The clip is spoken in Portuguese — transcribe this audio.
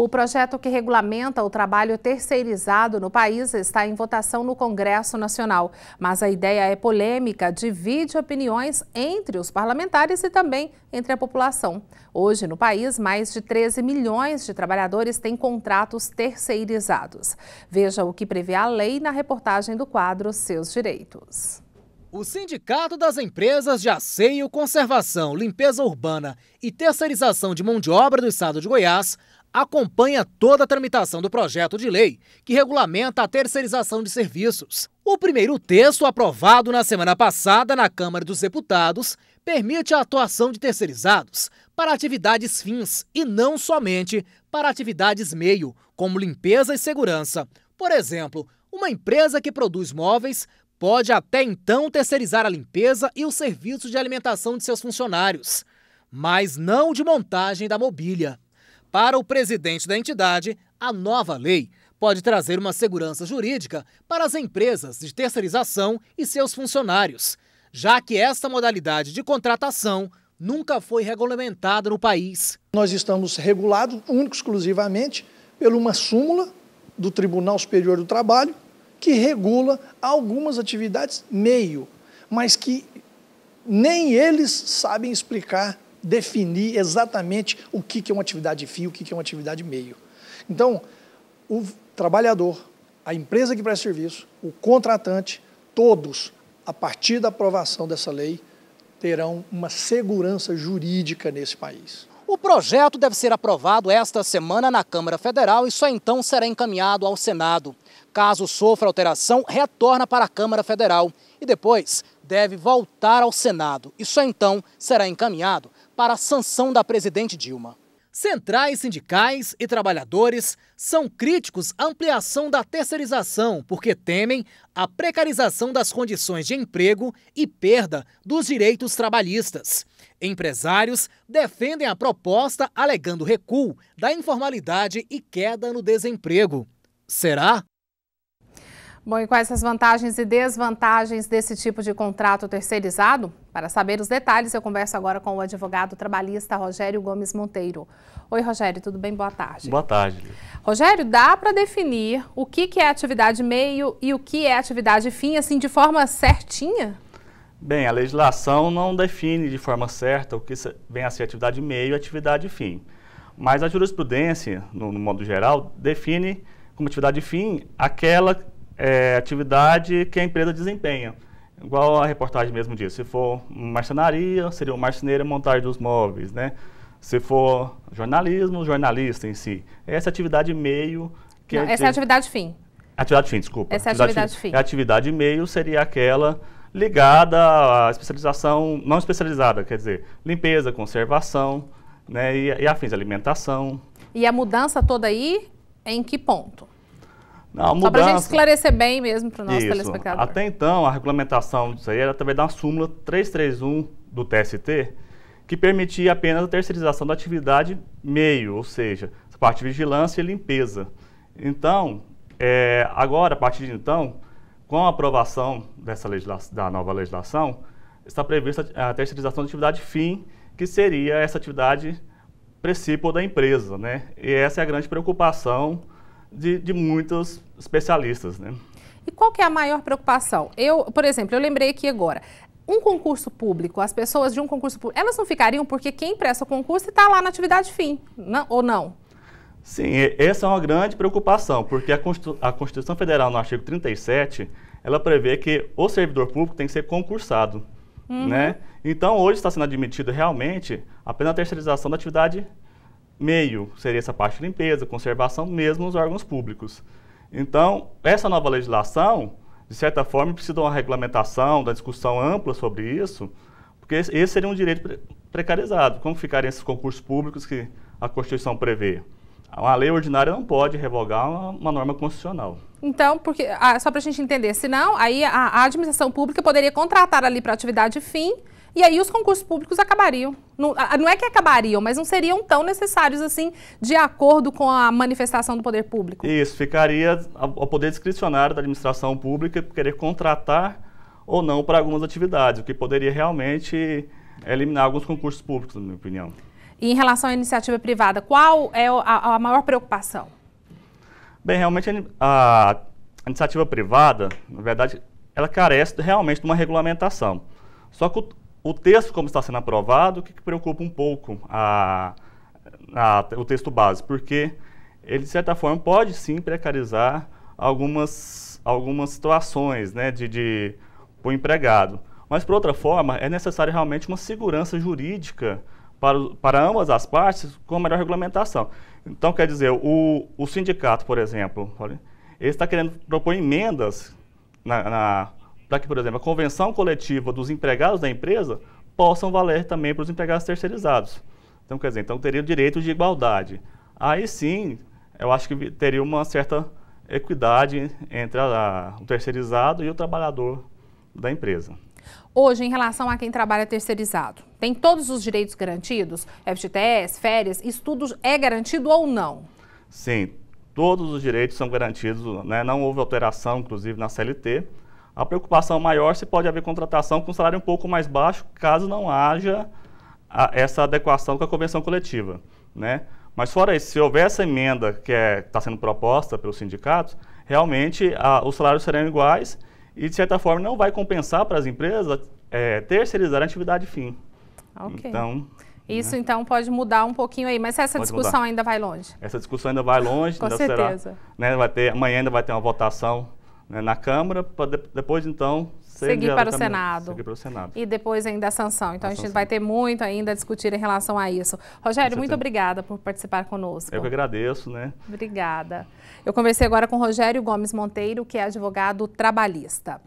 O projeto que regulamenta o trabalho terceirizado no país está em votação no Congresso Nacional. Mas a ideia é polêmica, divide opiniões entre os parlamentares e também entre a população. Hoje, no país, mais de 13 milhões de trabalhadores têm contratos terceirizados. Veja o que prevê a lei na reportagem do quadro Seus Direitos. O Sindicato das Empresas de Asseio, Conservação, Limpeza Urbana e Terceirização de Mão de Obra do Estado de Goiás acompanha toda a tramitação do projeto de lei que regulamenta a terceirização de serviços. O primeiro texto, aprovado na semana passada na Câmara dos Deputados, permite a atuação de terceirizados para atividades fins e não somente para atividades meio, como limpeza e segurança. Por exemplo, uma empresa que produz móveis pode até então terceirizar a limpeza e os serviços de alimentação de seus funcionários, mas não de montagem da mobília. Para o presidente da entidade, a nova lei pode trazer uma segurança jurídica para as empresas de terceirização e seus funcionários, já que esta modalidade de contratação nunca foi regulamentada no país. Nós estamos regulados único exclusivamente por uma súmula do Tribunal Superior do Trabalho que regula algumas atividades meio, mas que nem eles sabem explicar, definir exatamente o que é uma atividade fim, o que é uma atividade meio. Então, o trabalhador, a empresa que presta serviço, o contratante, todos, a partir da aprovação dessa lei, terão uma segurança jurídica nesse país. O projeto deve ser aprovado esta semana na Câmara Federal e só então será encaminhado ao Senado. Caso sofra alteração, retorna para a Câmara Federal e depois deve voltar ao Senado e só então será encaminhado para a sanção da presidente Dilma. Centrais sindicais e trabalhadores são críticos à ampliação da terceirização porque temem a precarização das condições de emprego e perda dos direitos trabalhistas. Empresários defendem a proposta alegando recuo da informalidade e queda no desemprego. Será? Bom, e quais as vantagens e desvantagens desse tipo de contrato terceirizado? Para saber os detalhes, eu converso agora com o advogado trabalhista Rogério Gomes Monteiro. Oi, Rogério, tudo bem? Boa tarde. Boa tarde. Rogério, dá para definir o que é atividade meio e o que é atividade fim, assim, de forma certinha? Bem, a legislação não define de forma certa o que vem a ser atividade meio e atividade fim. Mas a jurisprudência, no modo geral, define como atividade fim aquela atividade que a empresa desempenha. Igual a reportagem mesmo diz, se for marcenaria, seria uma marceneira, montagem dos móveis, né? Se for jornalismo, jornalista em si. Essa atividade meio... Não, essa é a atividade fim. Atividade fim, desculpa. Essa é a atividade fim. A atividade meio seria aquela ligada à especialização, não especializada, quer dizer, limpeza, conservação, né, e afins, alimentação. E a mudança toda aí, em que ponto? Não, só para a gente esclarecer bem mesmo para o nosso telespectador. Até então, a regulamentação disso aí era através da súmula 331 do TST, que permitia apenas a terceirização da atividade meio, ou seja, a parte de vigilância e limpeza. Então, agora, a partir de então, com a aprovação da nova legislação, está prevista a terceirização da atividade fim, que seria essa atividade principal da empresa, né? E essa é a grande preocupação de muitos especialistas, né? E qual que é a maior preocupação? Por exemplo, eu lembrei aqui agora, um concurso público, as pessoas de um concurso público, elas não ficariam porque quem presta o concurso está lá na atividade fim, não, ou não? Sim, essa é uma grande preocupação, porque a Constituição Federal, no artigo 37, ela prevê que o servidor público tem que ser concursado, né? Então, hoje está sendo admitido realmente apenas a terceirização da atividade meio, seria essa parte de limpeza, conservação, mesmo nos órgãos públicos. Então, essa nova legislação, de certa forma, precisa de uma regulamentação, da discussão ampla sobre isso, porque esse seria um direito precarizado. Como ficariam esses concursos públicos que a Constituição prevê? Uma lei ordinária não pode revogar uma norma constitucional. Então, porque, só para a gente entender, senão aí a administração pública poderia contratar ali para atividade fim e aí os concursos públicos acabariam. Não é que acabariam, mas não seriam tão necessários assim, de acordo com a manifestação do poder público. Isso, ficaria ao poder discricionário da administração pública querer contratar ou não para algumas atividades, o que poderia realmente eliminar alguns concursos públicos, na minha opinião. E em relação à iniciativa privada, qual é a maior preocupação? Bem, realmente a iniciativa privada, na verdade, ela carece realmente de uma regulamentação. Só que o texto, como está sendo aprovado, o que preocupa um pouco o texto base, porque ele, de certa forma, pode sim precarizar algumas situações, né, para o empregado. Mas, por outra forma, é necessário realmente uma segurança jurídica para ambas as partes com a melhor regulamentação. Então, quer dizer, o sindicato, por exemplo, ele está querendo propor emendas para que, por exemplo, a convenção coletiva dos empregados da empresa possam valer também para os empregados terceirizados. Então, quer dizer, teria o direito de igualdade. Aí sim, eu acho que teria uma certa equidade entre o terceirizado e o trabalhador da empresa. Hoje, em relação a quem trabalha terceirizado, tem todos os direitos garantidos? FGTS, férias, estudos é garantido ou não? Sim, todos os direitos são garantidos, né? Não houve alteração, inclusive, na CLT. A preocupação maior se pode haver contratação com salário um pouco mais baixo, caso não haja essa adequação com a convenção coletiva, né? Mas fora isso, se houver essa emenda que está sendo proposta pelos sindicatos, realmente os salários serão iguais e, de certa forma, não vai compensar para as empresas terceirizar a atividade fim. Ok. Então, isso, então, pode mudar um pouquinho aí, mas essa discussão ainda vai longe? Essa discussão ainda vai longe. Com certeza. Amanhã ainda vai ter uma votação, né, na Câmara, para depois, então, seguir para o Senado. Seguir para o Senado. E depois ainda a sanção. Então, a gente vai ter muito ainda a discutir em relação a isso. Rogério, muito obrigada por participar conosco. Eu que agradeço, né? Obrigada. Eu conversei agora com Rogério Gomes Monteiro, que é advogado trabalhista.